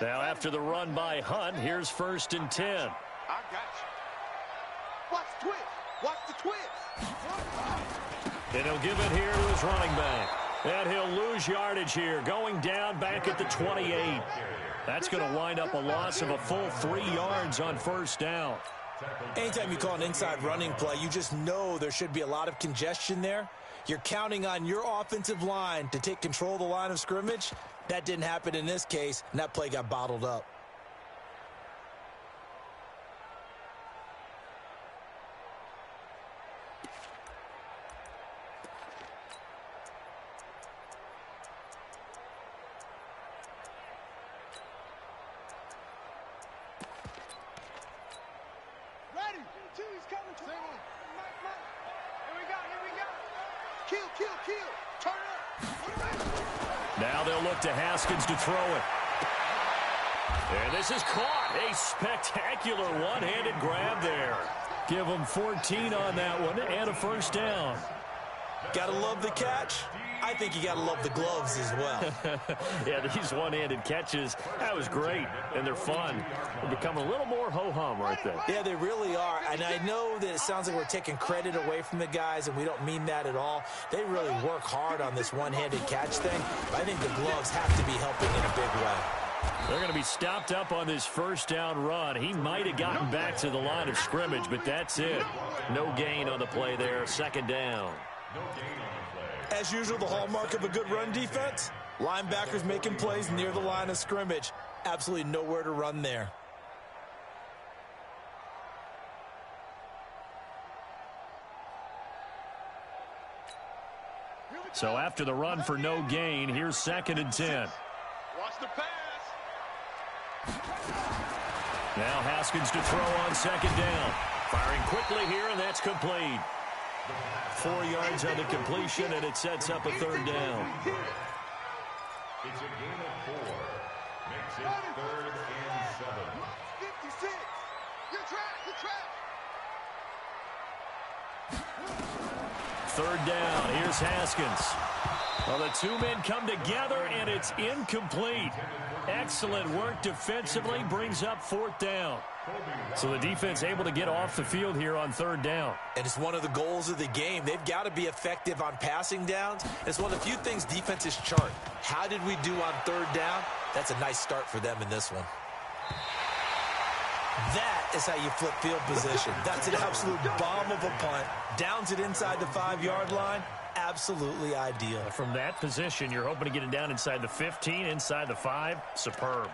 Now after the run by Hunt, here's 1st and 10. I got you. Watch the twist. Watch the twist. And he'll give it here to his running back. And he'll lose yardage here, going down back at the 28. That's going to wind up a loss of a full 3 yards on 1st down. Anytime you call an inside running play, you just know there should be a lot of congestion there. You're counting on your offensive line to take control of the line of scrimmage. That didn't happen in this case, and that play got bottled up. Now they'll look to Haskins to throw it. And this is caught. A spectacular one-handed grab there. Give him 14 on that one and a 1st down. Gotta love the catch. I think you gotta love the gloves as well. Yeah, these one-handed catches, that was great, and they're fun. They become a little more ho-hum right there. Yeah, they really are, and I know that it sounds like we're taking credit away from the guys, and we don't mean that at all. They really work hard on this one-handed catch thing, but I think the gloves have to be helping in a big way. They're going to be stopped up on this 1st down run. He might have gotten back to the line of scrimmage, but that's it. No gain on the play there, 2nd down. As usual, the hallmark of a good run defense, linebackers making plays near the line of scrimmage. Absolutely nowhere to run there. So after the run for no gain, here's 2nd and 10. Watch the pass. Now Haskins to throw on 2nd down. Firing quickly here, and that's complete. 4 yards on the completion, and it sets up a 3rd down. It's a gain of 4. Makes it 3rd and 7. 56. Good track. Good track. 3rd down. Here's Haskins. Well, the 2 men come together, and it's incomplete. Excellent work defensively, brings up 4th down. So the defense able to get off the field here on 3rd down. And it's one of the goals of the game. They've got to be effective on passing downs. It's one of the few things defenses chart. How did we do on 3rd down? That's a nice start for them in this one. That is how you flip field position. That's an absolute bomb of a punt. Downs it inside the 5-yard line. Absolutely ideal. From that position, you're hoping to get it down inside the 15, inside the 5. Superb.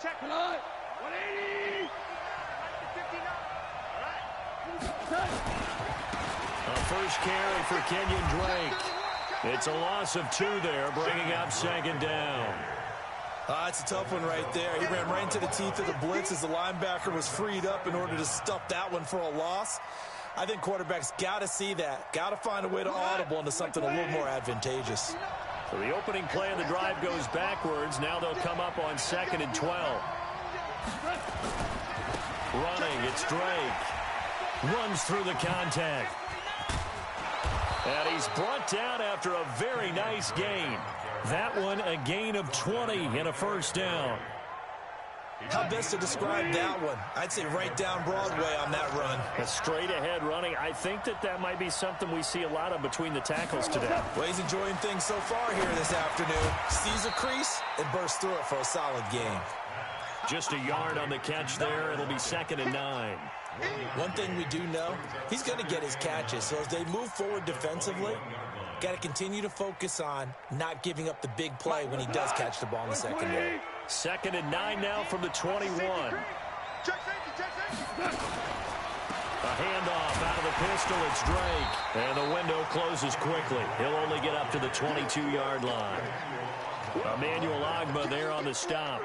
Check it out. 180. 59. All right. A 1st carry for Kenyon Drake. It's a loss of 2 there, bringing up 2nd down. It's a tough one right there. He ran right into the teeth of the blitz as the linebacker was freed up in order to stuff that one for a loss. I think quarterbacks got to see that. Got to find a way to audible into something a little more advantageous. So the opening play of the drive goes backwards. Now they'll come up on 2nd and 12. Running, it's Drake. Runs through the contact. And he's brought down after a very nice gain. That one a gain of 20 and a 1st down. How best to describe that one? I'd say right down Broadway on that run. A straight ahead running. I think that might be something we see a lot of between the tackles today. Well, he's enjoying things so far here this afternoon. Sees a crease and bursts through it for a solid game. Just a yard on the catch there. It'll be 2nd and 9. One thing we do know, he's going to get his catches. So as they move forward defensively, got to continue to focus on not giving up the big play when he does catch the ball in the secondary. 2nd and 9 now from the 21. A handoff out of the pistol. It's Drake. And the window closes quickly. He'll only get up to the 22-yard line. Emmanuel Ogbah there on the stop.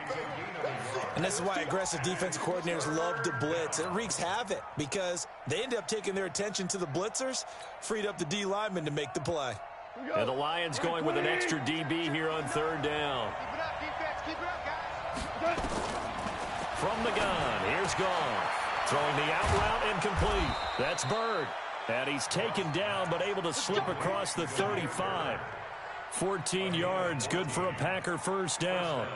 And this is why aggressive defensive coordinators love to blitz. It wreaks havoc because they end up taking their attention to the blitzers, freed up the D lineman to make the play. And the Lions going with an extra DB here on 3rd down. Keep it up, defense. Keep it up, guys. Throwing the out route incomplete. That's Byrd. And he's taken down but able to slip across the 35. 14 yards, good for a Packer first down.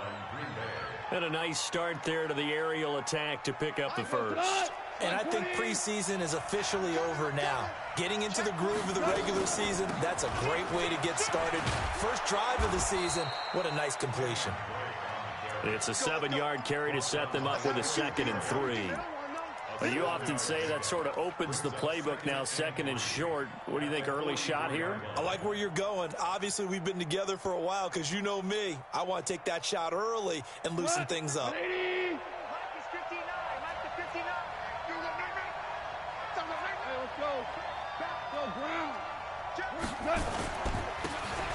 And a nice start there to the aerial attack to pick up the first. And I think preseason is officially over now. Getting into the groove of the regular season, that's a great way to get started. First drive of the season, what a nice completion. It's a 7-yard carry to set them up with a 2nd and 3. You often say that sort of opens the playbook now, 2nd and short. What do you think, early shot here? I like where you're going. Obviously, we've been together for a while because you know me. I want to take that shot early and loosen things up.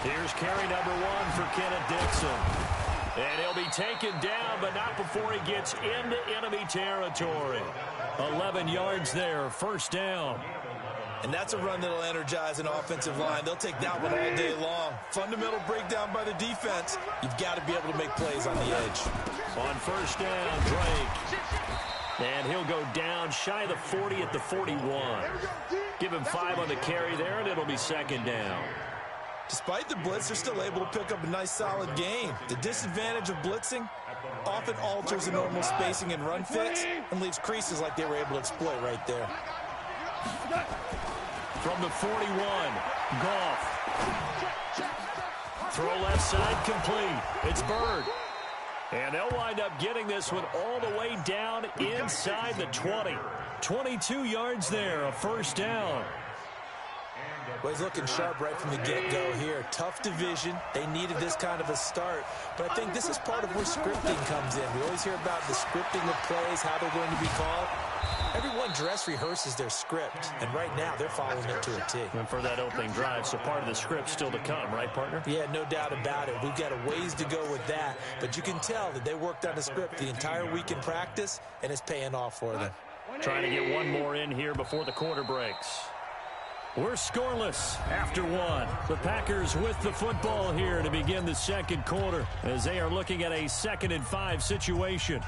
Here's carry number 1 for Kenneth Dixon. And he'll be taken down, but not before he gets into enemy territory. 11 yards there, first down. And that's a run that'll energize an offensive line. They'll take that one all day long. Fundamental breakdown by the defense. You've got to be able to make plays on the edge. On first down, Drake. And he'll go down shy of the 40 at the 41. Give him 5 on the carry there, and it'll be 2nd down. Despite the blitz, they're still able to pick up a nice, solid gain. The disadvantage of blitzing often alters the normal spacing and run fits and leaves creases like they were able to exploit right there. From the 41, Goff. Throw left side complete. It's Byrd. And they'll wind up getting this one all the way down inside the 20. 22 yards there, a first down. Well, he's looking sharp right from the get-go here. Tough division. They needed this kind of a start. But I think this is part of where scripting comes in. We always hear about the scripting of plays, how they're going to be called. Everyone dress rehearses their script, and right now they're following it to a T. And for that opening drive, so part of the script still to come, right, partner? Yeah, no doubt about it. We've got a ways to go with that, but you can tell that they worked on the script the entire week in practice, and it's paying off for them. Trying to get one more in here before the quarter breaks. We're scoreless after 1. The Packers with the football here to begin the second quarter as they are looking at a 2nd and 5 situation.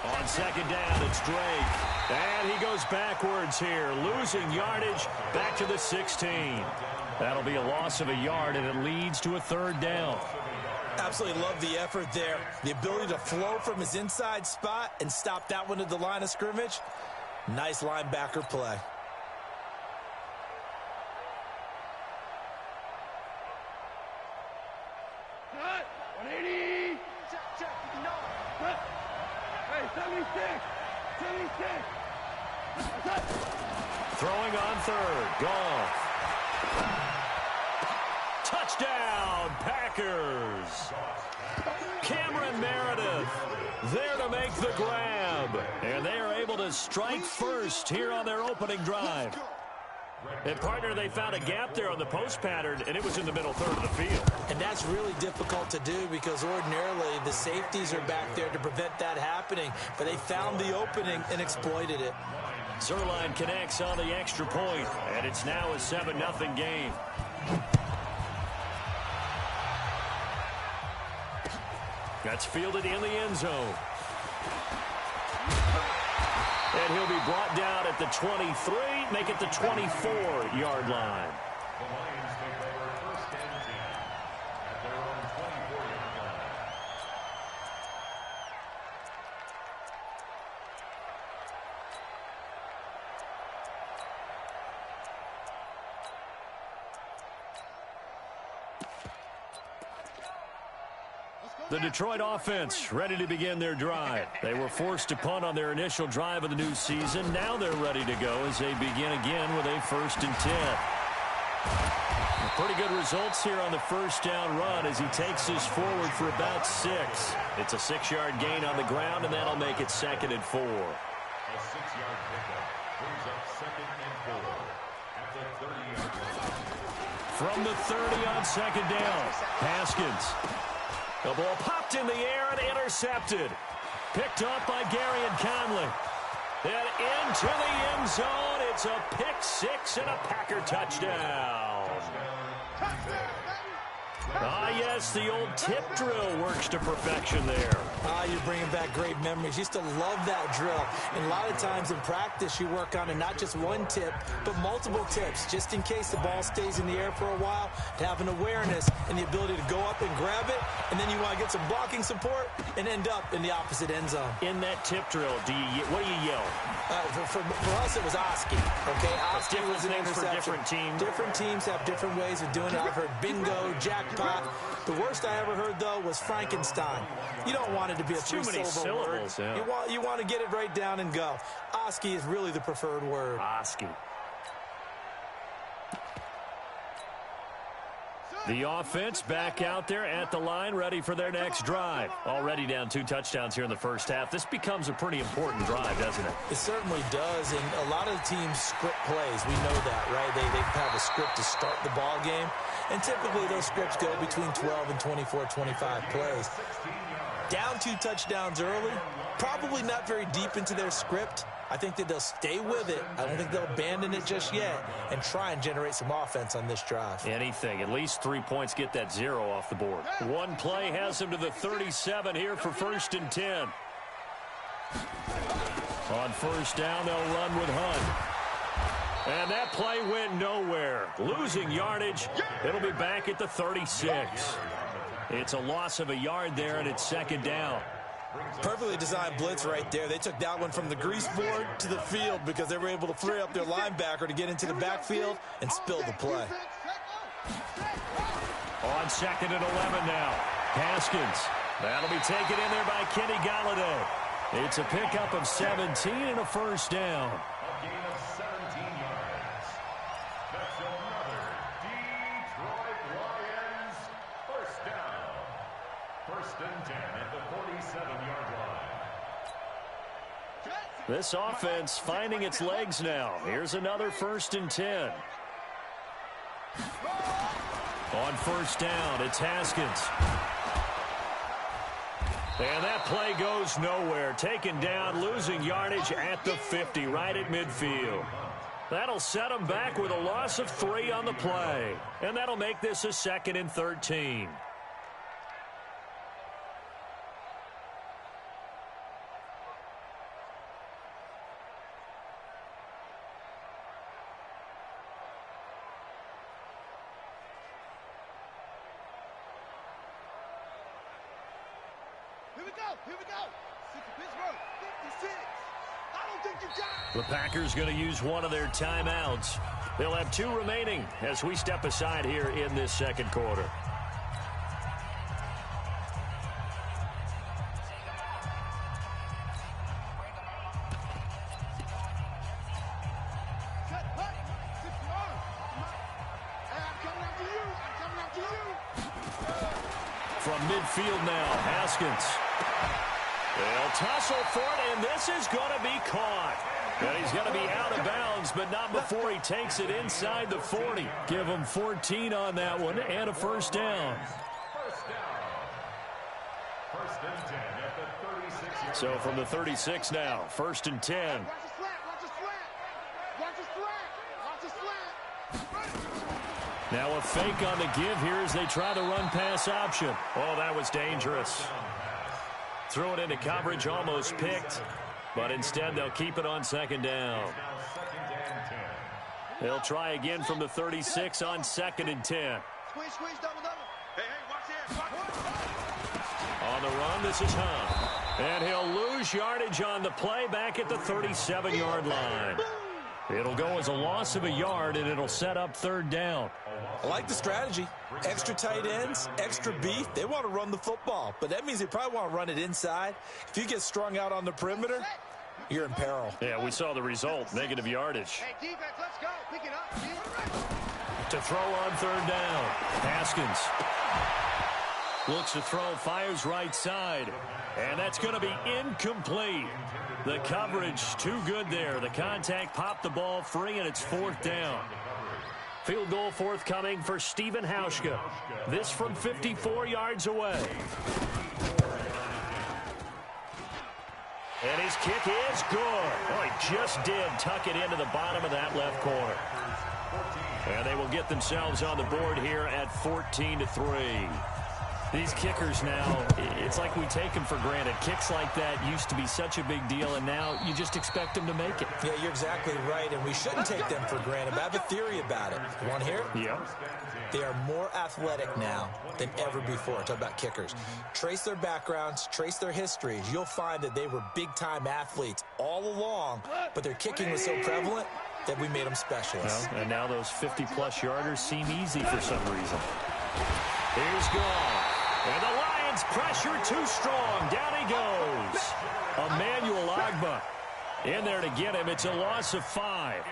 On 2nd down, it's Drake. And he goes backwards here, losing yardage back to the 16. That'll be a loss of a yard, and it leads to a 3rd down. Absolutely love the effort there. The ability to flow from his inside spot and stop that one at the line of scrimmage. Nice linebacker play. Throwing on 3rd, Goff. Touchdown, Packers. Cameron Meredith there to make the grab. And they are able to strike first here on their opening drive. And, partner, they found a gap there on the post pattern, and it was in the middle 3rd of the field. And that's really difficult to do because ordinarily the safeties are back there to prevent that happening. But they found the opening and exploited it. Zuerlein connects on the extra point, and it's now a 7-0 game. That's fielded in the end zone. And he'll be brought down at the 23, make it the 24-yard line. The Lions take over 1st and 10 at their own 24-yard line. The Detroit offense ready to begin their drive. They were forced to punt on their initial drive of the new season. Now they're ready to go as they begin again with a 1st and 10. Pretty good results here on the first down run as he takes this forward for about 6. It's a 6-yard gain on the ground, and that'll make it 2nd and 4. A 6-yard pickup brings up 2nd and 4 at the 30-yard line. From the 30 on 2nd down, Haskins. The ball popped in the air and intercepted. Picked off by Gary and Conley. And into the end zone. It's a pick six and a Packer touchdown. Ah, yes, the old tip drill works to perfection there. You're bringing back great memories. Used to love that drill. And a lot of times in practice, you work on it, not just one tip, but multiple tips, just in case the ball stays in the air for a while, to have an awareness and the ability to go up and grab it, and then you want to get some blocking support and end up in the opposite end zone. In that tip drill, what do you yell? For us, it was Oski. Okay, Oski was an names interception. for different teams. Different teams have different ways of doing it. I've heard bingo, jackpot. The worst I ever heard, though, was Frankenstein. You don't want it to be a three-syllable word. Yeah. You want to get it right down and go. Oski is really the preferred word. Oski. The offense back out there at the line, ready for their next drive. Already down 2 touchdowns here in the first half. This becomes a pretty important drive, doesn't it? It certainly does, and a lot of the teams script plays. We know that, right? They have a script to start the ball game, and typically those scripts go between 12 and 24, 25 plays. Down 2 touchdowns early, probably not very deep into their script. I think that they'll stay with it. I don't think they'll abandon it just yet and try and generate some offense on this drive. Anything. At least 3 points, get that 0 off the board. One play has them to the 37 here for 1st and 10. On first down, they'll run with Hunt. And that play went nowhere. Losing yardage. It'll be back at the 36. It's a loss of a yard there, and it's 2nd down. Perfectly designed blitz right there. They took that one from the grease board to the field because they were able to free up their linebacker to get into the backfield and spill the play. On 2nd and 11 now. Haskins. That'll be taken in there by Kenny Golladay. It's a pickup of 17 and a 1st down. A gain of 17 yards. That's another Detroit Lions 1st down. 1st and 10 at the 47-yard line. This offense finding its legs now. Here's another 1st and 10. On first down, it's Haskins. And that play goes nowhere. Taken down, losing yardage at the 50, right at midfield. That'll set them back with a loss of 3 on the play. And that'll make this a 2nd and 13. Here we go. Pittsburgh, 56. I don't think you got it. The Packers going to use one of their timeouts. They'll have 2 remaining as we step aside here in this 2nd quarter. From midfield now, Haskins. They'll tussle for it, and this is going to be caught. And he's going to be out of bounds, but not before he takes it inside the 40. Give him 14 on that one and a 1st down. 1st and 10 at the 36. So from the 36 now, 1st and 10. Watch the slant. Watch the slant. Watch the slant. Watch the slant. Now a fake on the give here as they try the run-pass option. Oh, that was dangerous. Threw it into coverage, almost picked. But instead, they'll keep it on 2nd down. They'll try again from the 36 on 2nd and 10. Squeeze, double. Hey, watch here. On the run, this is Hunt. And he'll lose yardage on the play back at the 37-yard line. It'll go as a loss of a yard, and it'll set up 3rd down. I like the strategy. Extra tight ends, extra beef. They want to run the football, but that means they probably want to run it inside. If you get strung out on the perimeter, you're in peril. Yeah, we saw the result, negative yardage. Hey, defense, let's go. Pick it up. To throw on 3rd down, Haskins. Looks to throw, fires right side. And that's going to be incomplete. The coverage too good there. The contact popped the ball free, and it's 4th down. Field goal forthcoming for Stephen Hauschka. This from 54 yards away. And his kick is good. Oh, he just did tuck it into the bottom of that left corner. And they will get themselves on the board here at 14-3. These kickers now, it's like we take them for granted. Kicks like that used to be such a big deal, and now you just expect them to make it. Yeah, you're exactly right, and we shouldn't take them for granted. But I have a theory about it. You want to hear it? Yeah. They are more athletic now than ever before. Talk about kickers. Trace their backgrounds, trace their histories. You'll find that they were big-time athletes all along, but their kicking was so prevalent that we made them specialists. Well, and now those 50-plus yarders seem easy for some reason. Here's Goff. And the Lions pressure too strong. Down he goes. Emmanuel Ogbah in there to get him. It's a loss of 5.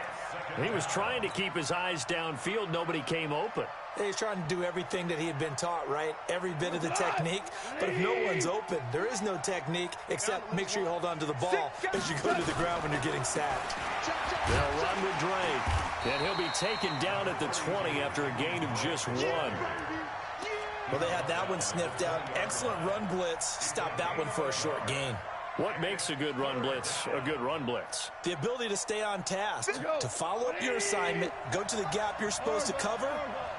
He was trying to keep his eyes downfield. Nobody came open. He's trying to do everything that he had been taught, right? Every bit of the technique. But if no one's open, there is no technique except make sure you hold on to the ball as you go to the ground when you're getting sacked. They'll run with Drake. And he'll be taken down at the 20 after a gain of just 1. Well, they had that one sniffed out. Excellent run blitz. Stop that one for a short gain. What makes a good run blitz a good run blitz? The ability to stay on task, to follow up your assignment, go to the gap you're supposed to cover,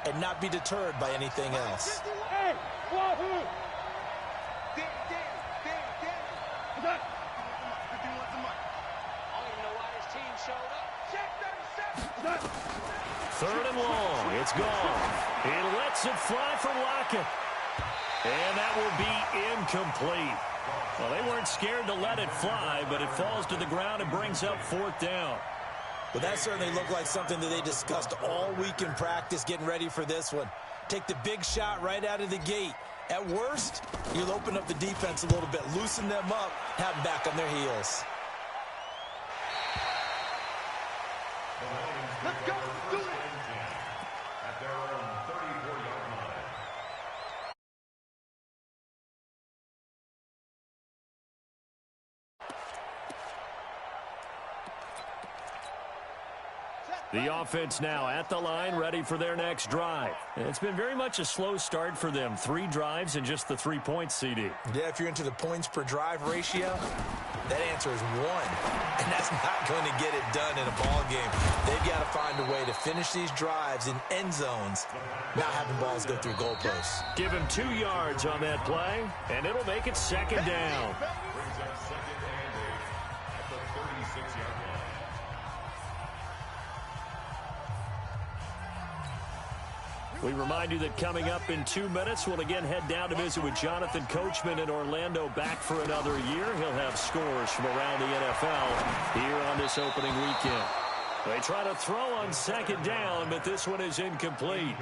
and not be deterred by anything else. Third and long. It's gone. He lets it fly from Lockett. And that will be incomplete. Well, they weren't scared to let it fly, but it falls to the ground and brings up 4th down. Well, that certainly looked like something that they discussed all week in practice getting ready for this one. Take the big shot right out of the gate. At worst, you'll open up the defense a little bit, loosen them up, have them back on their heels. Let's go. Do it. At their own 34-yard line. The offense now at the line, ready for their next drive. It's been very much a slow start for them. 3 drives and just the 3 points, CD. Yeah, if you're into the points per drive ratio, that answer is 1. And that's not going to get it done in a ball game. They've got to find a way to finish these drives in end zones, not having balls go through goalposts. Give him 2 yards on that play, and it'll make it 2nd down. Brings up 2nd and 8 at the 36-yard line. We remind you that coming up in 2 minutes, we'll again head down to visit with Jonathan Coachman in Orlando, back for another year. He'll have scores from around the NFL here on this opening weekend. They try to throw on 2nd down, but this one is incomplete.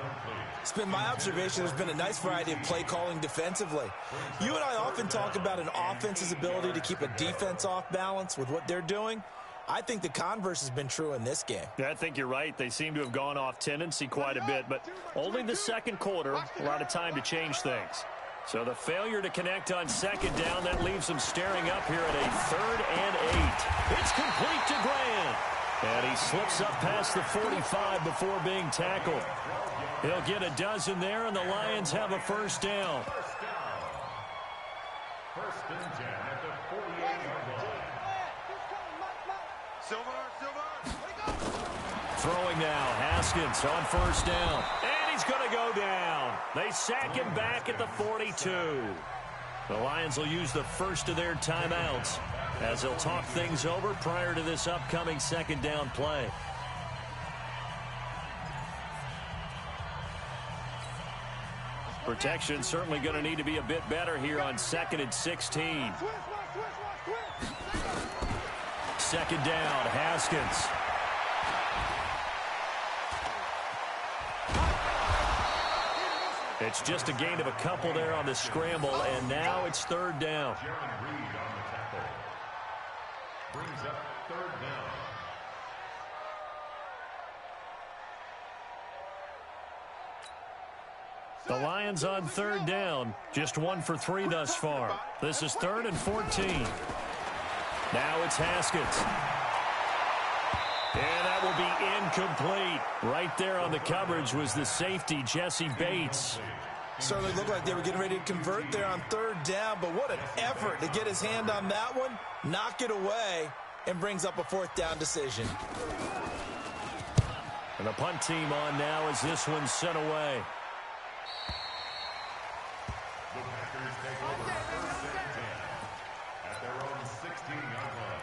It's been my observation there's been a nice variety of play calling defensively. You and I often talk about an offense's ability to keep a defense off balance with what they're doing. I think the converse has been true in this game. Yeah, I think you're right. They seem to have gone off tendency quite a bit, but only the 2nd quarter, a lot of time to change things. So the failure to connect on 2nd down, that leaves them staring up here at a 3rd and 8. It's complete to Grant. And he slips up past the 45 before being tackled. He'll get a dozen there, and the Lions have a 1st down. First and 10 at the 48-yard line. Throwing now, Haskins on 1st down. And he's going to go down. They sack him back at the 42. The Lions will use the first of their timeouts as they'll talk things over prior to this upcoming 2nd down play. Protection certainly going to need to be a bit better here on 2nd and 16. 2nd down, Haskins. It's just a gain of a couple there on the scramble, and now it's 3rd down. Jaron Reed on the tackle. Brings up 3rd down. The Lions on 3rd down, just 1 for 3 thus far. This is 3rd and 14. Now it's Haskins. And that will be incomplete. Right there on the coverage was the safety, Jesse Bates. Certainly looked like they were getting ready to convert there on third down, but what an effort to get his hand on that one, knock it away, and brings up a fourth down decision. And the punt team on now as this one's sent away. The Packers take over first and 10 at their own 16-yard line.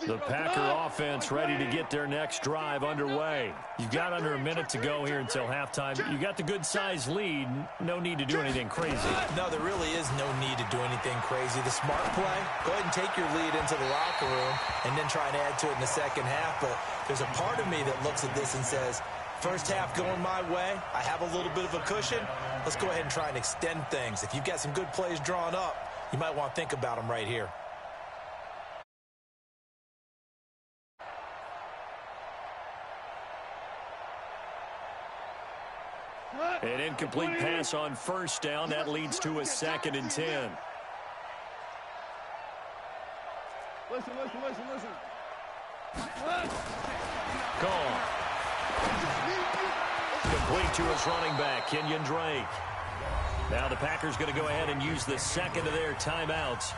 The Packer offense ready to get their next drive underway. You've got under a minute to go here until halftime. You got the good-sized lead. No need to do anything crazy. No, there really is no need to do anything crazy. The smart play, go ahead and take your lead into the locker room and then try and add to it in the second half. But there's a part of me that looks at this and says, first half going my way, I have a little bit of a cushion. Let's go ahead and try and extend things. If you've got some good plays drawn up, you might want to think about them right here. An incomplete pass on first down. That leads to a 2nd and 10. Listen. Gone. Complete to his running back, Kenyon Drake. Now the Packers going to go ahead and use the second of their timeouts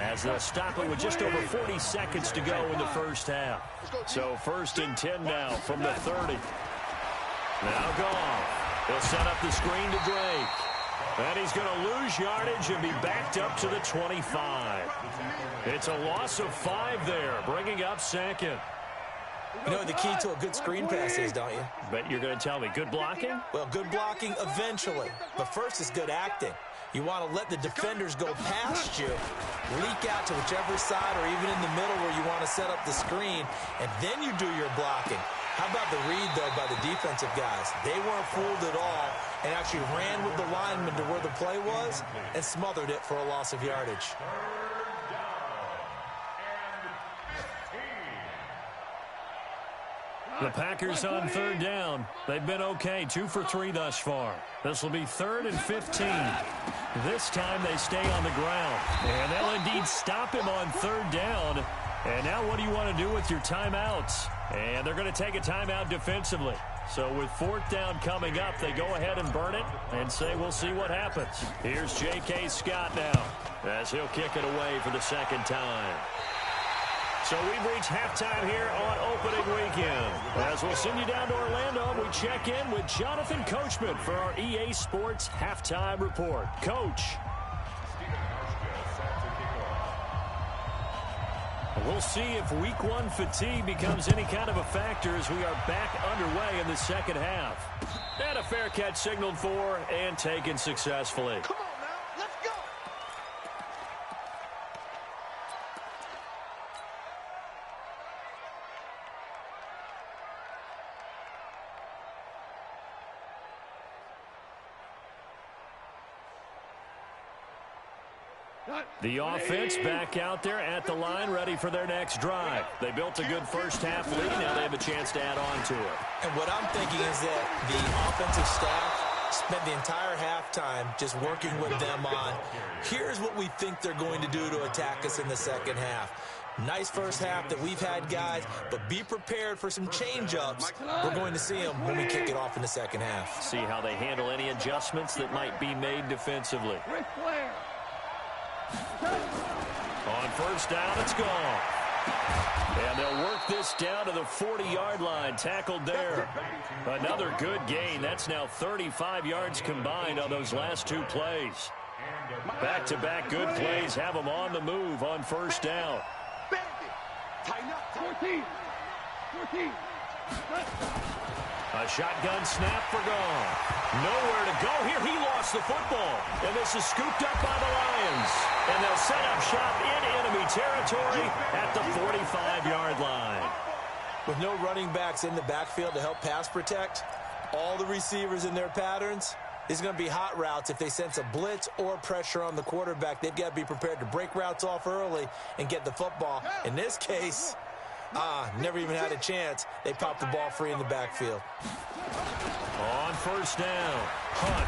as they'll stop it with just over 40 seconds to go in the first half. So 1st and 10 now from the 30. Now gone. He'll set up the screen to Drake. And he's going to lose yardage and be backed up to the 25. It's a loss of 5 there, bringing up 2nd. You know the key to a good screen pass is, don't you? Bet you're going to tell me. Good blocking? Well, good blocking eventually. But first is good acting. You want to let the defenders go past you, leak out to whichever side or even in the middle where you want to set up the screen, and then you do your blocking. How about the read, though, by the defensive guys? They weren't fooled at all and actually ran with the lineman to where the play was and smothered it for a loss of yardage. The Packers on 3rd down. They've been okay, 2 for 3 thus far. This will be 3rd and 15. This time they stay on the ground. And they'll indeed stop him on 3rd down. And now what do you want to do with your timeouts? And they're going to take a timeout defensively. So with 4th down coming up, they go ahead and burn it and say we'll see what happens. Here's J.K. Scott now as he'll kick it away for the 2nd time. So we've reached halftime here on opening weekend. As we'll send you down to Orlando, we check in with Jonathan Coachman for our EA Sports Halftime Report. Coach. We'll see if week 1 fatigue becomes any kind of a factor as we are back underway in the second half. And a fair catch signaled for and taken successfully. Come on now, let's go. The offense back out there at the line, ready for their next drive. They built a good first half lead. Now they have a chance to add on to it. And what I'm thinking is that the offensive staff spent the entire halftime just working with them on, here's what we think they're going to do to attack us in the second half. Nice first half that we've had, guys, but be prepared for some change-ups. We're going to see them when we kick it off in the second half. See how they handle any adjustments that might be made defensively. On first down, it's gone. And they'll work this down to the 40-yard line. Tackled there. Another good gain. That's now 35 yards combined on those last 2 plays. Back-to-back good plays have them on the move on first down. Tighten up. 14. A shotgun snap for gone. Nowhere to go here. He lost the football. And this is scooped up by the Lions. And they'll set up shop in enemy territory at the 45-yard line. With no running backs in the backfield to help pass protect, all the receivers in their patterns, these are going to be hot routes. If they sense a blitz or pressure on the quarterback, they've got to be prepared to break routes off early and get the football. In this case, never even had a chance. They popped the ball free in the backfield. On first down, Hunt.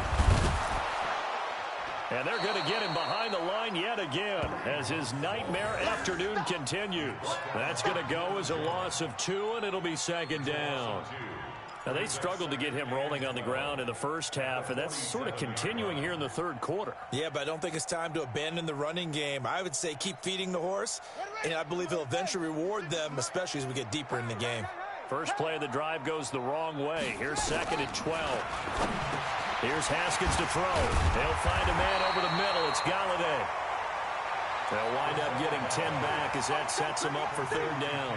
And they're going to get him behind the line yet again as his nightmare afternoon continues. That's going to go as a loss of 2, and it'll be second down. Now, they struggled to get him rolling on the ground in the first half, and that's sort of continuing here in the third quarter. Yeah, but I don't think it's time to abandon the running game. I would say keep feeding the horse, and I believe he'll eventually reward them, especially as we get deeper in the game. First play of the drive goes the wrong way. Here's second and 12. Here's Haskins to throw. They'll find a man over the middle. It's Galladay. They'll wind up getting 10 back as that sets them up for third down.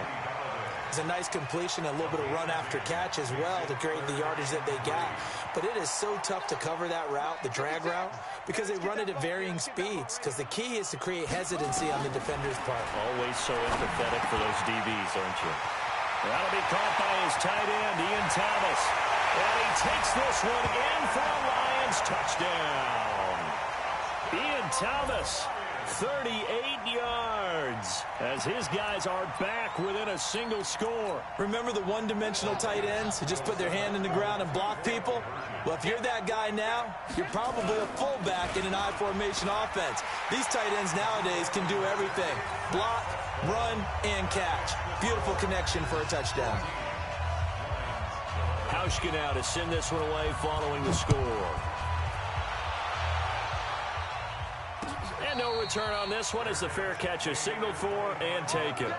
It's a nice completion, a little bit of run after catch as well to create the yardage that they got. But it is so tough to cover that route, the drag route, because they run it at varying speeds. Because the key is to create hesitancy on the defender's part. Always so empathetic for those DBs, aren't you? That'll be caught by his tight end, Ian Thomas. And he takes this one in for a Lions touchdown. Ian Thomas, 38 yards, as his guys are back within a single score. Remember the one-dimensional tight ends who just put their hand in the ground and block people? Well, if you're that guy now, you're probably a fullback in an I-formation offense. These tight ends nowadays can do everything. Block, run, and catch. Beautiful connection for a touchdown. Hauschka now to send this one away following the score. And no return on this one as the fair catch is signaled for and taken.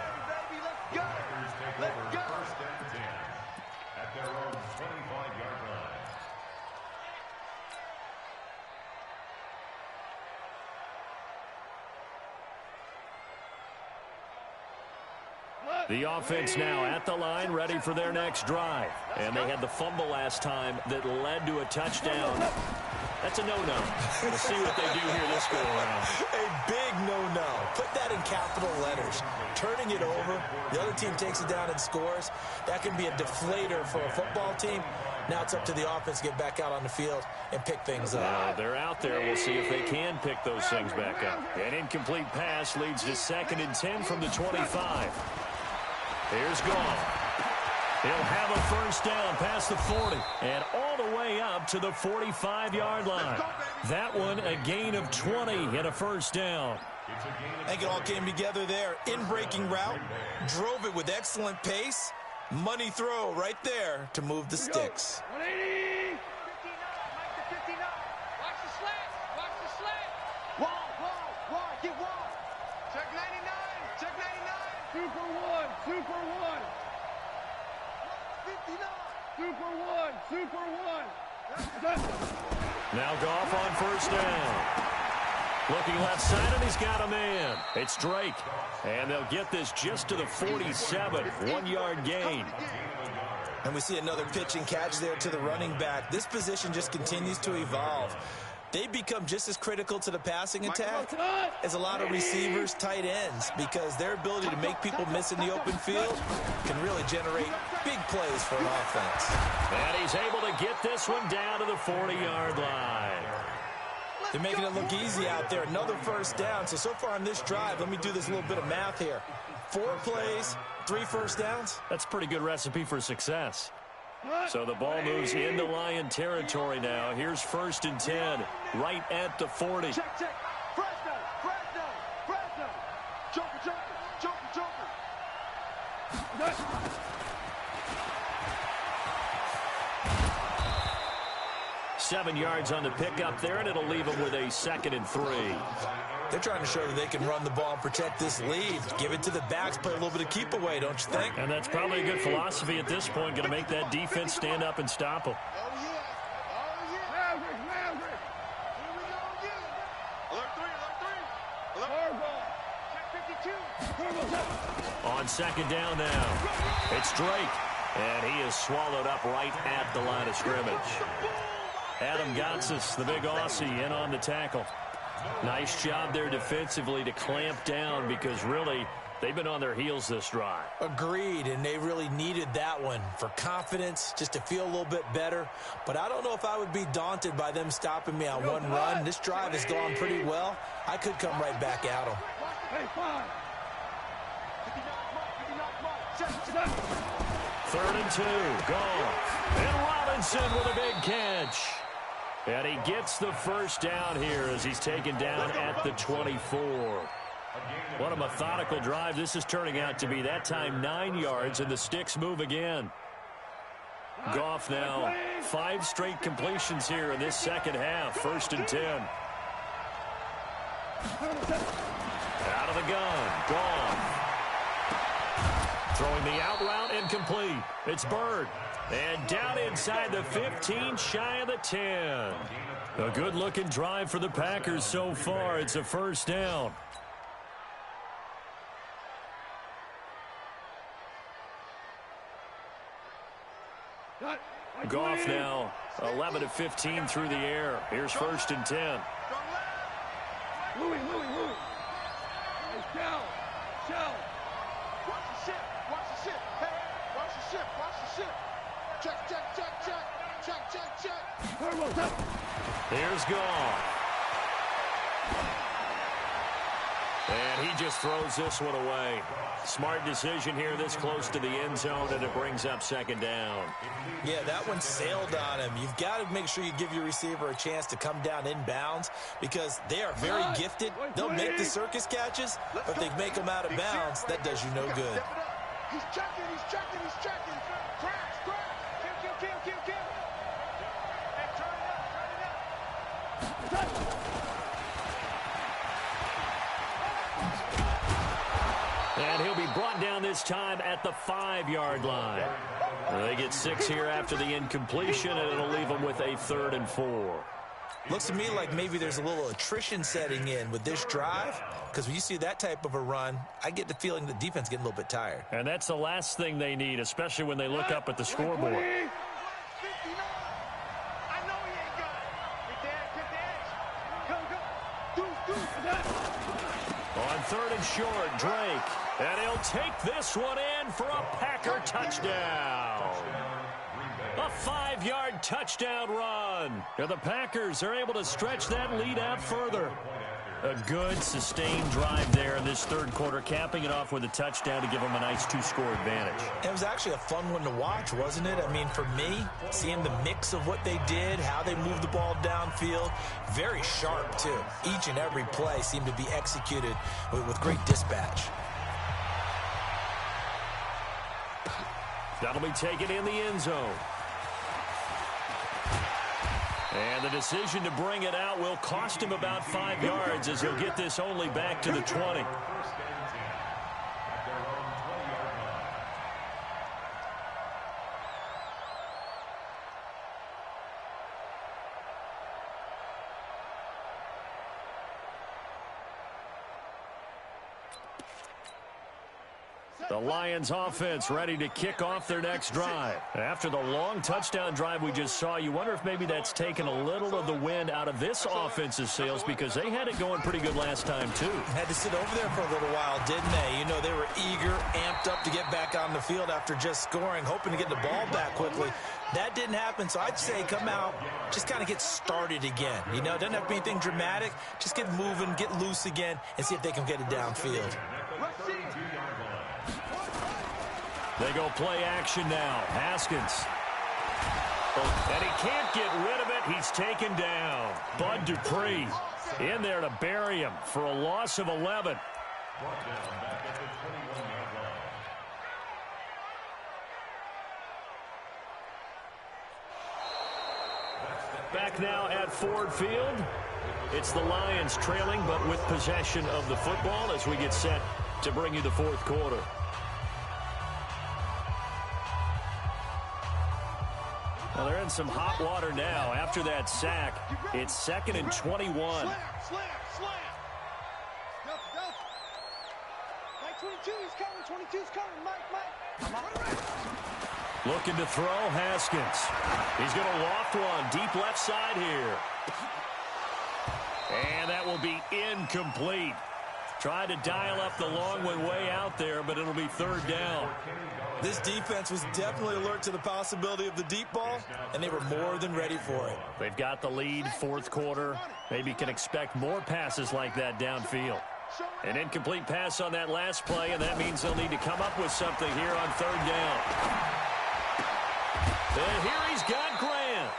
The offense now at the line, ready for their next drive. And they had the fumble last time that led to a touchdown. That's a no-no. We'll see what they do here this go around. A big no-no. Put that in capital letters. Turning it over, the other team takes it down and scores. That can be a deflator for a football team. Now it's up to the offense to get back out on the field and pick things up. They're out there. We'll see if they can pick those things back up. An incomplete pass leads to 2nd and 10 from the 25. Here's Goff. He'll have a first down past the 40 and all the way up to the 45-yard line. That one a gain of 20 and a first down. I think it all came together there. In-breaking route, drove it with excellent pace. Money throw right there to move the sticks. 180. 59. Watch the slant. Watch the slant. Wall. Get wall. Check 99. Check 99. 2 for 1. 2 for 1. 59. 2 for 1. 2 for 1. Now Goff on first down. Looking left side, and he's got a man. It's Drake. And they'll get this just to the 47. 1-yard gain. And we see another pitch and catch there to the running back. This position just continues to evolve. They become just as critical to the passing attack as a lot of receivers, tight ends, because their ability to make people miss in the open field can really generate big plays for an offense. And he's able to get this one down to the 40-yard line. They're making it look easy out there. Another first down. So far on this drive, let me do this little bit of math here. 4 plays, 3 first downs. That's a pretty good recipe for success. So the ball moves into Lion territory now. Here's 1st and 10, right at the 40. Check. Fresno. Joker. 7 yards on the pickup there, and it'll leave them with a 2nd and 3. They're trying to show that they can run the ball and protect this lead. Give it to the backs, play a little bit of keep away, don't you think? And that's probably a good philosophy at this point, going to make that defense stand up and stop them. Maverick. Here we go again. Alert 3. Check 52. On 2nd down now, it's Drake, and he is swallowed up right at the line of scrimmage. Adam Gotsis, the big Aussie, in on the tackle. Nice job there defensively to clamp down because really they've been on their heels this drive. Agreed, and they really needed that one for confidence, just to feel a little bit better. But I don't know if I would be daunted by them stopping me on one run. This drive has gone pretty well. I could come right back at them. Hey, 5. 3rd and 2, Goff. And Robinson with a big catch. And he gets the first down here as he's taken down at the 24. What a methodical drive this is turning out to be. That time 9 yards, and the sticks move again. Goff now 5 straight completions here in this second half. 1st and 10. Out of the gun. Goff. Throwing the out route incomplete. It's Bird. And down inside the 15, shy of the 10. A good-looking drive for the Packers so far. It's a first down. Goff now 11 of 15 through the air. Here's 1st and 10. Louis. Hey, Shell. Watch the ship. Hey, watch the ship. Check. Here's Goff. And he just throws this one away. Smart decision here this close to the end zone, and it brings up 2nd down. Yeah, that one sailed on him. You've got to make sure you give your receiver a chance to come down inbounds because they are very gifted. They'll make the circus catches, but they make them out of bounds. That does you no good. He's checking. Crash. Kill. Hey, turn it up. And he'll be brought down this time at the 5-yard line. They get 6 here after the incompletion, and it'll leave them with a 3rd and 4. Looks to me like maybe there's a little attrition setting in with this drive, because when you see that type of a run, I get the feeling the defense getting a little bit tired. And that's the last thing they need, especially when they look up at the scoreboard. 59. I know he ain't got it. Get the edge. Come. On 3rd and short, Drake. And he'll take this one in for a Packer touchdown. A 5-yard touchdown run. And the Packers are able to stretch that lead out further. A good, sustained drive there in this 3rd quarter, capping it off with a touchdown to give them a nice 2-score advantage. It was actually a fun one to watch, wasn't it? I mean, for me, seeing the mix of what they did, how they moved the ball downfield, very sharp, too. Each and every play seemed to be executed with great dispatch. That'll be taken in the end zone. And the decision to bring it out will cost him about 5 yards as he'll get this only back to the 20. The Lions offense ready to kick off their next drive. After the long touchdown drive we just saw, you wonder if maybe that's taken a little of the wind out of this offense's sails because they had it going pretty good last time too. Had to sit over there for a little while, didn't they? You know, they were eager, amped up to get back on the field after just scoring, hoping to get the ball back quickly. That didn't happen, so I'd say come out, just kind of get started again. You know, it doesn't have to be anything dramatic. Just get moving, get loose again, and see if they can get it downfield. They go play action now. Haskins. And he can't get rid of it. He's taken down. Bud Dupree in there to bury him for a loss of 11. Back now at Ford Field. It's the Lions trailing, but with possession of the football as we get set to bring you the 4th quarter. Well, they're in some hot water now. After that sack, it's 2nd and 21. Slam. Mike 22, he's coming. 22's coming. Mike. Looking to throw, Haskins. He's going to loft one deep left side here. And that will be incomplete. Tried to dial up the long one way out there, but it'll be 3rd down. This defense was definitely alert to the possibility of the deep ball, and they were more than ready for it. They've got the lead, 4th quarter. Maybe can expect more passes like that downfield. An incomplete pass on that last play, and that means they'll need to come up with something here on 3rd down. And here he's got Grant.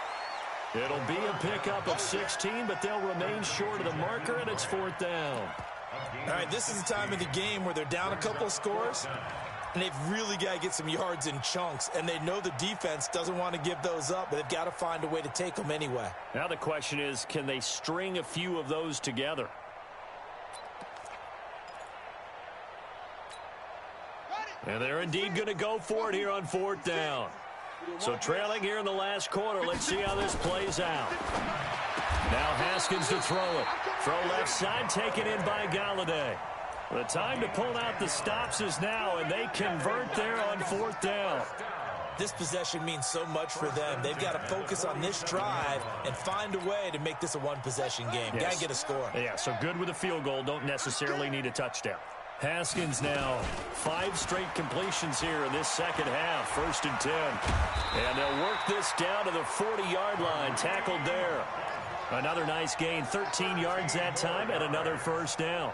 It'll be a pickup of 16, but they'll remain short of the marker, and it's 4th down. All right, this is the time of the game where they're down a couple of scores, and they've really got to get some yards in chunks, and they know the defense doesn't want to give those up, but they've got to find a way to take them anyway. Now the question is, can they string a few of those together? And they're indeed going to go for it here on 4th down. So trailing here in the last quarter, let's see how this plays out. Now Haskins to throw it. Throw left side, taken in by Galladay. The time to pull out the stops is now, and they convert there on 4th down. This possession means so much for them. They've got to focus on this drive and find a way to make this a one-possession game. Yes. Got to get a score. Yeah, so good with a field goal. Don't necessarily need a touchdown. Haskins now 5 straight completions here in this second half. 1st and 10. And they'll work this down to the 40-yard line. Tackled there. Another nice gain. 13 yards that time and another 1st down.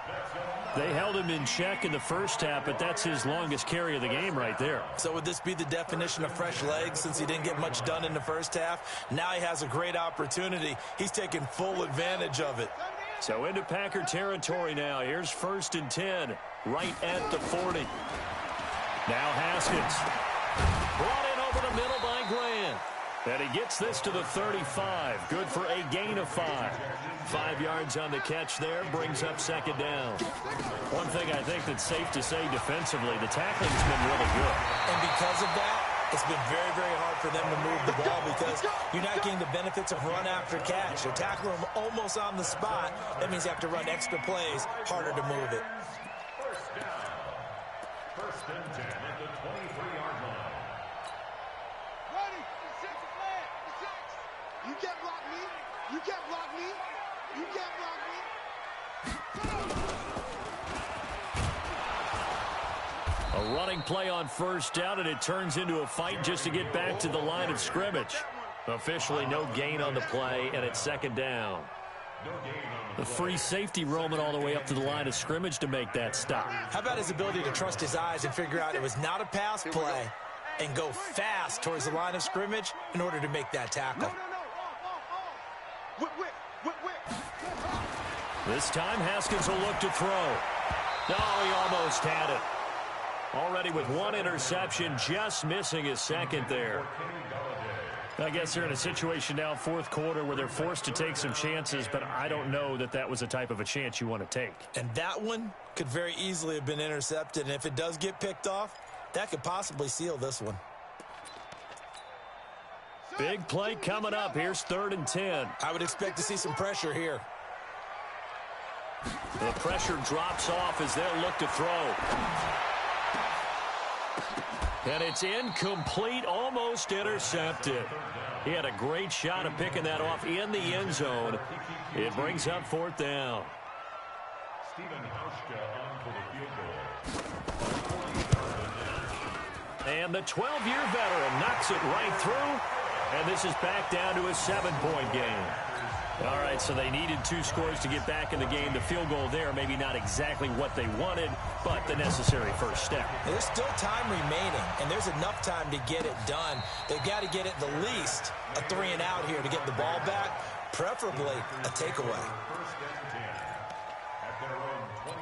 They held him in check in the first half, but that's his longest carry of the game right there. So would this be the definition of fresh legs since he didn't get much done in the first half? Now he has a great opportunity. He's taking full advantage of it. So into Packer territory now. Here's 1st and 10, right at the 40. Now Haskins. Brought in over the middle by Grant. And he gets this to the 35. Good for a gain of 5. 5 yards on the catch there. Brings up 2nd down. One thing I think that's safe to say defensively, the tackling's been really good. And because of that, it's been very, very hard for them to move the ball because you're not getting the benefits of run after catch. You're tackling them almost on the spot. That means you have to run extra plays, harder to move it. 1st down. 1st and 10 at the 23-yard line. Ready, 6 play, 6. You can't block me. You can't block me. You can't block me. A running play on 1st down, and it turns into a fight just to get back to the line of scrimmage. Officially no gain on the play, and it's 2nd down. The free safety roaming all the way up to the line of scrimmage to make that stop. How about his ability to trust his eyes and figure out it was not a pass play and go fast towards the line of scrimmage in order to make that tackle? This time Haskins will look to throw. No, he almost had it. Already with 1 interception, just missing his 2nd there. I guess they're in a situation now, 4th quarter, where they're forced to take some chances, but I don't know that that was the type of a chance you want to take. And that one could very easily have been intercepted, and if it does get picked off, that could possibly seal this one. Big play coming up. Here's 3rd and 10. I would expect to see some pressure here. The pressure drops off as they'll look to throw. And it's incomplete, almost intercepted. He had a great shot of picking that off in the end zone. It brings up 4th down. Stephen Hauschka on for the field goal. And the 12-year veteran knocks it right through. And this is back down to a 7-point game. All right, so they needed 2 scores to get back in the game. The field goal there, maybe not exactly what they wanted, but the necessary first step. There's still time remaining, and there's enough time to get it done. They've got to get at the least a 3 and out here to get the ball back, preferably a takeaway. 1st and 10 at their own 20.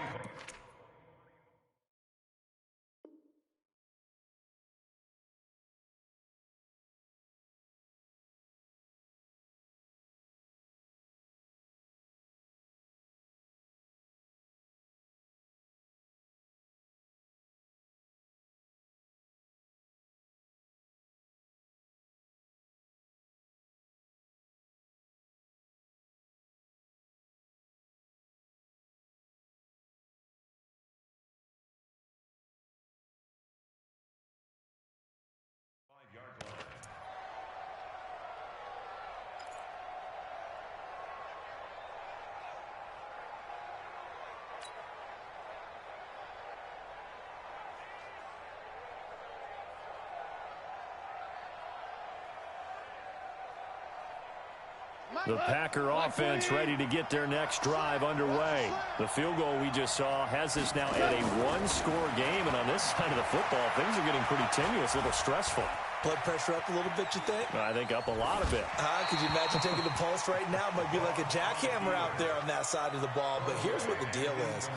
The Packer offense ready to get their next drive underway. The field goal we just saw has this now at a 1-score game, and on this side of the football, things are getting pretty tenuous, a little stressful. Blood pressure up a little bit, you think? I think up a lot of it. Could you imagine taking the pulse right now? It might be like a jackhammer out there on that side of the ball. But here's what the deal is.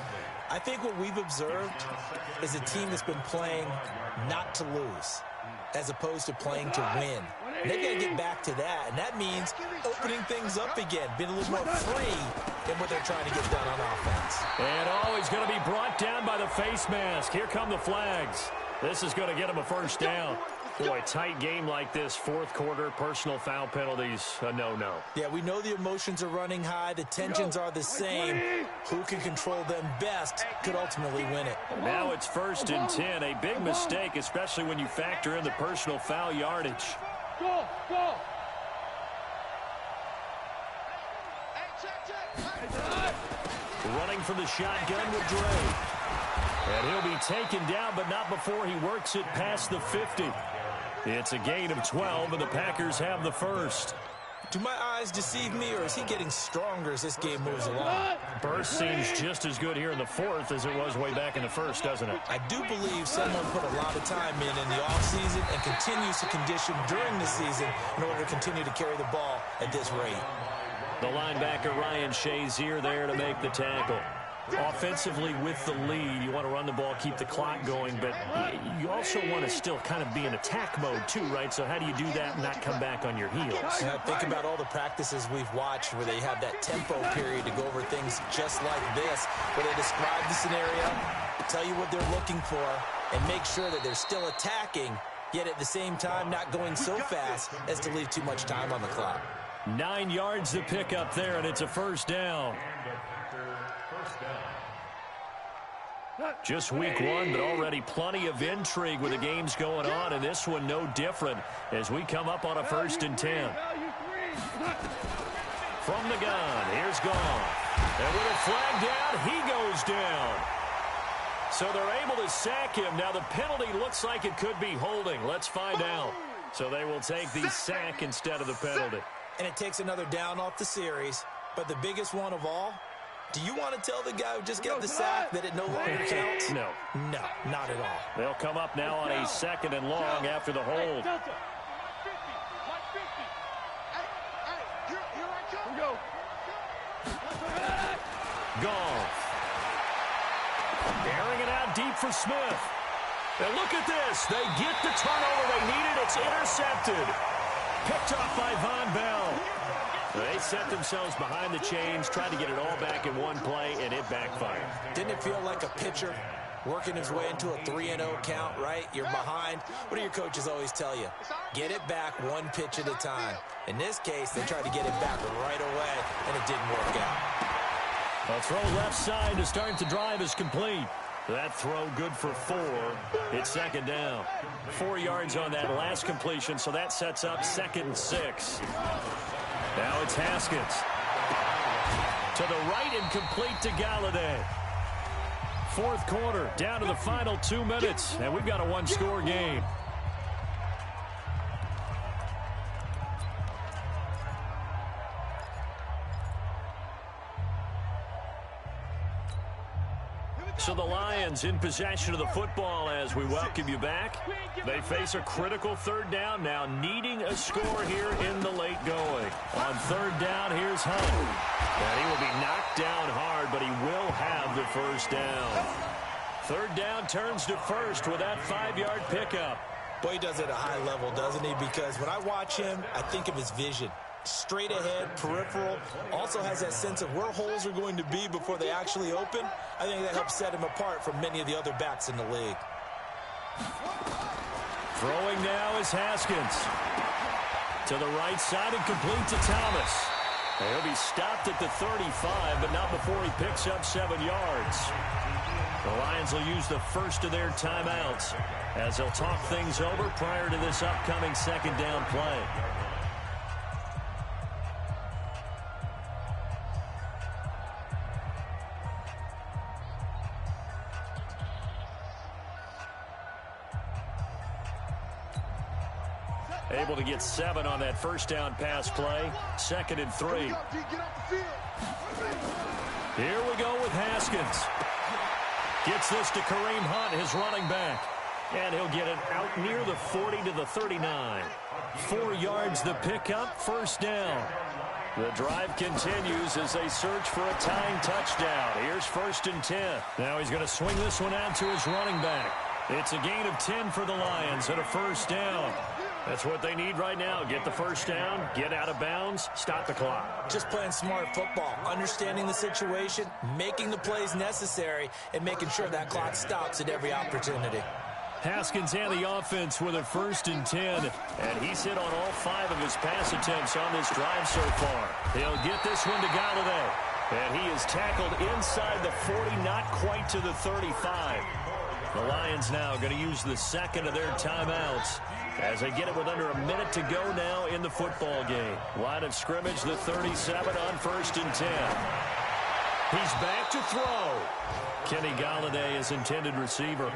I think what we've observed is a team that's been playing not to lose as opposed to playing to win. And they've got to get back to that, and that means opening things up again, being a little more free in what they're trying to get done on offense. And he's going to be brought down by the face mask. Here come the flags. This is going to get him a first down. Boy, tight game like this, fourth quarter, personal foul penalties, a no-no. Yeah, we know the emotions are running high. The tensions are the same. Who can control them best could ultimately win it. Now it's 1st and 10. A big mistake, especially when you factor in the personal foul yardage. Go! Running from the shotgun with Dre. And he'll be taken down, but not before he works it past the 50. It's a gain of 12, and the Packers have the first. Do my eyes deceive me, or is he getting stronger as this game moves along? Burst seems just as good here in the fourth as it was way back in the first, doesn't it? I do believe someone put a lot of time in the offseason and continues to condition during the season in order to continue to carry the ball at this rate. The linebacker, Ryan Shazier, there to make the tackle. Offensively with the lead, you want to run the ball, keep the clock going, but you also want to still kind of be in attack mode too, right? So how do you do that and not come back on your heels? Yeah, think about all the practices we've watched where they have that tempo period to go over things just like this, where they describe the scenario, tell you what they're looking for, and make sure that they're still attacking, yet at the same time not going so fast as to leave too much time on the clock. 9 yards to pick up there, and it's a first down. Just week one, but already plenty of intrigue with the games going on, and this one no different as we come up on a 1st and 10. From the gun, here's Goff. And with a flag down, he goes down. So they're able to sack him. Now the penalty looks like it could be holding. Let's find out. So they will take the sack instead of the penalty. And it takes another down off the series, but the biggest one of all, do you want to tell the guy who just got the sack that it no longer counts? No. No, not at all. They'll come up now on a 2nd and long after the hold. Goff. Airing it out deep for Smith. And look at this. They get the turnover they needed. It's intercepted. Picked off by Von Bell. They set themselves behind the chains, tried to get it all back in one play, and it backfired. Didn't it feel like a pitcher working his way into a 3-0 count, right? You're behind. What do your coaches always tell you? Get it back one pitch at a time. In this case, they tried to get it back right away, and it didn't work out. A throw left side to start the drive is complete. That throw good for 4. It's 2nd down. 4 yards on that last completion, so that sets up 2nd and 6. Now it's Haskins. To the right and complete to Galladay. Fourth quarter, down to the final 2 minutes, and we've got a one-score game. So the Lions in possession of the football as we welcome you back. They face a critical 3rd down now, needing a score here in the late going. On 3rd down, here's Hunt. And he will be knocked down hard, but he will have the first down. 3rd down turns to 1st with that 5-yard pickup. Boy, he does it at a high level, doesn't he? Because when I watch him, I think of his vision. Straight ahead, peripheral, also has that sense of where holes are going to be before they actually open. I think that helps set him apart from many of the other backs in the league. Throwing now is Haskins. To the right side and complete to Thomas. He'll be stopped at the 35, but not before he picks up 7 yards. The Lions will use the first of their timeouts as they'll talk things over prior to this upcoming 2nd down play. Able to get 7 on that first down pass play. 2nd and 3. Here we go with Haskins. Gets this to Kareem Hunt, his running back. And he'll get it out near the 40 to the 39. 4 yards the pickup, first down. The drive continues as they search for a tying touchdown. Here's 1st and 10. Now he's going to swing this one out to his running back. It's a gain of 10 for the Lions and a first down. That's what they need right now. Get the first down, get out of bounds, stop the clock. Just playing smart football, understanding the situation, making the plays necessary, and making sure that clock stops at every opportunity. Haskins and the offense with a 1st and 10, and he's hit on all 5 of his pass attempts on this drive so far. He'll get this one to Golladay, and he is tackled inside the 40, not quite to the 35. The Lions now going to use the second of their timeouts as they get it with under a minute to go now in the football game. Line of scrimmage, the 37 on 1st and 10. He's back to throw. Kenny Golladay is intended receiver,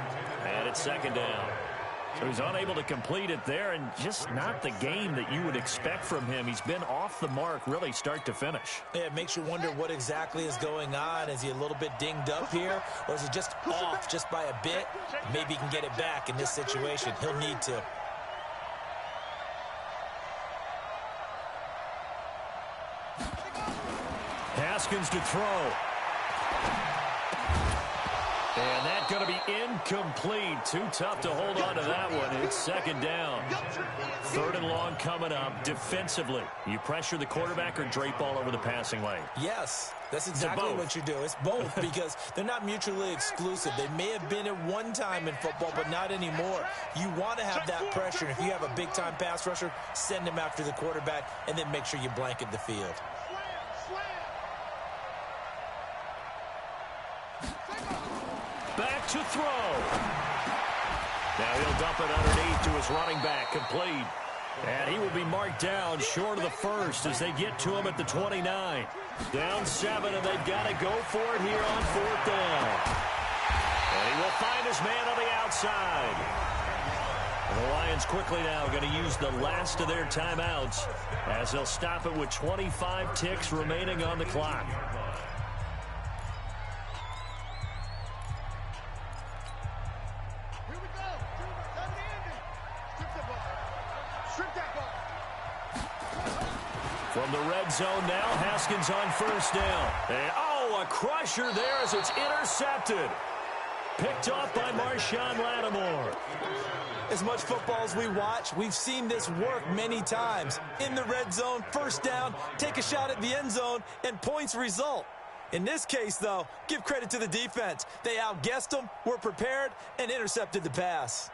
and it's 2nd down. So he's unable to complete it there, and just not the game that you would expect from him. He's been off the mark really start to finish. Yeah, it makes you wonder what exactly is going on. Is he a little bit dinged up here, or is he just off just by a bit? Maybe he can get it back in this situation. He'll need to. Haskins to throw. And that's going to be incomplete. Too tough to hold on to that one. It's 2nd down. 3rd and long coming up. Defensively, you pressure the quarterback or drape all over the passing lane? Yes, that's exactly what you do. It's both because they're not mutually exclusive. They may have been at one time in football, but not anymore. You want to have that pressure. If you have a big-time pass rusher, send him after the quarterback, and then make sure you blanket the field. Back to throw. Now he'll dump it underneath to his running back, complete. And he will be marked down short of the 1st as they get to him at the 29. Down 7, and they've got to go for it here on 4th down. And he will find his man on the outside. And the Lions quickly now going to use the last of their timeouts as they'll stop it with 25 ticks remaining on the clock. From the red zone now, Haskins on 1st down. And, a crusher there as it's intercepted. Picked off by Marshawn Lattimore. As much football as we watch, we've seen this work many times. In the red zone, 1st down, take a shot at the end zone, and points result. In this case, though, give credit to the defense. They outguessed them, were prepared, and intercepted the pass.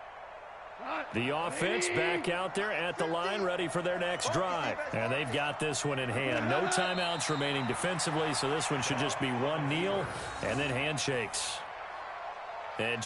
The offense back out there at the line, ready for their next drive. And they've got this one in hand. No timeouts remaining defensively, so this one should just be one kneel and then handshakes. And